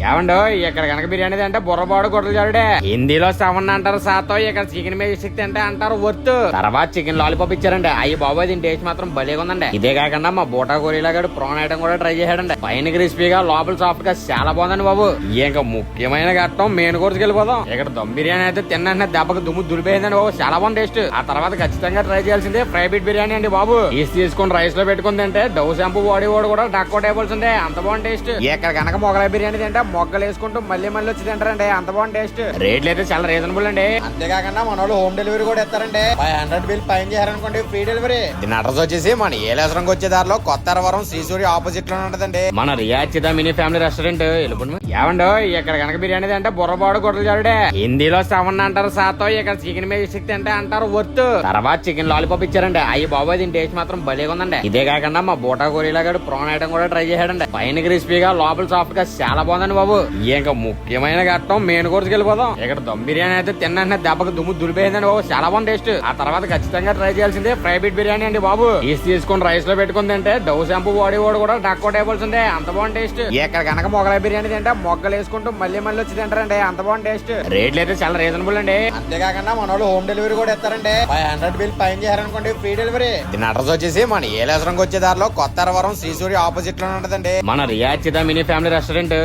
ఏమండో ఇక్కడ కనుక బిర్యానీ అంటే బుర్రబాడు గొడ్డలు జారుడే, హిందీలో సెవెన్ అంటారు సాతో, ఇక్కడ చికెన్ మేజిక్ అంటే అంటారు వర్త్. తర్వాత చికెన్ లాలీపాప్ ఇచ్చారండి, అయ్యి బాబు దీని టేస్ట్ మాత్రం భలేగా ఉందండి. ఇదే కాకుండా మా బోటా గోరీలా గడు ప్రాన్ ఐటమ్ కూడా ట్రై చేశాడండి. పైన క్రిస్పీగా లోపల సాఫ్ట్ గా చాలా బాగుందండి బాబు. ఇంకా ముఖ్యమైన ఘట్టం మెయిన్ కోర్సుకి వెళ్ళిపోదాం. ఇక్కడ దమ్ బిర్యానీ అయితే తిన్నా దెబ్బకి దుమ్ము దులిపోయిందండి బాబు, చాలా బాగుంది టేస్ట్. ఆ తర్వాత ఖచ్చితంగా ట్రై చేయాల్సిందే ఫ్రై బిట్ బిర్యానీ అండి బాబు. తీసుకొని రైస్ లో పెట్టుకుని తింటే డవ్ షాంపూ బాడీ వాడు కూడా డక్కో టేబుల్స్ ఉండే, అంత బాగుంది టేస్ట్. ఇక్కడ కనుక మొగలై బిర్యానీ తింటే మొగ్గలు వేసుకుంటూ మళ్ళీ వచ్చి తింటారండి, అంత బాగుంది టేస్ట్. రేట్లు అయితే చాలా రీజనబుల్ అండి. అంతేకాకుండా మన వాళ్ళు హోమ్ డెలివరీ కూడా ఇస్తారండి. 500 బిల్ పైన చేయాలనుకోండి ఫ్రీ డెలివరీ. దీని అడ్రస్ వచ్చేసి మన ఏలేశ్వరంకి వచ్చే దారిలో కొత్త అరవరం శ్రీసూరి ఆపోజిట్ లో ఉంటదండి మన రియాచిత మినీ ఫ్యామిలీ రెస్టారెంట్. ఏమండో ఇక్కడ కనుక బిర్యానీ అంటే బుర్రబాడు గొడ్డలు జారుడే, హిందీలో సెవెన్ అంటారు సాతో, ఇక్కడ చికెన్ మేజిక్ అంటే అంటారు వర్త్. తర్వాత చికెన్ లాలీపాప్ ఇచ్చారండి, అయ్యి బాబు దీని టేస్ట్ మాత్రం భలేగా ఉందండి. ఇదే కాకుండా మా బోటా గోరీలా గడు ప్రాన్ ఐటమ్ కూడా ట్రై చేశాడండి. పైన క్రిస్పీగా లోపల సాఫ్ట్ గా చాలా బాగుందండి బాబు. ఇంకా ముఖ్యమైన ఘట్టం మెయిన్ కోర్సుకి వెళ్ళిపోదాం. ఇక్కడ దమ్ బిర్యానీ అయితే తిన్నా దెబ్బకి దుమ్ము దులిపోయిందండి బాబు, చాలా బాగుంది టేస్ట్. ఆ తర్వాత ఖచ్చితంగా ట్రై చేయాల్సిందే ఫ్రై బిట్ బిర్యానీ అండి బాబు. తీసుకొని రైస్ లో పెట్టుకుని తింటే డవ్ షాంపూ బాడీ వాడు కూడా డక్కో టేబుల్స్ ఉండే, అంత బాగుంది టేస్ట్. ఇక్కడ కనుక మొగలై బిర్యానీ తింటే మొగ్గలు వేసుకుంటూ మళ్ళీ వచ్చి తింటారండి, అంత బాగుంది టేస్ట్. రేట్లు అయితే చాలా రీజనబుల్ అండి. అంతేకాకుండా మన వాళ్ళు హోమ్ డెలివరీ కూడా ఇస్తారండి. 500 బిల్ పైన చేయాలనుకోండి ఫ్రీ డెలివరీ. దీని అడ్రస్ వచ్చేసి మన ఏలేశ్వరంకి వచ్చే దారిలో కొత్త అరవరం శ్రీసూరి ఆపోజిట్ లో ఉంటదండి మన రియాచిత మినీ ఫ్యామిలీ రెస్టారెంట్.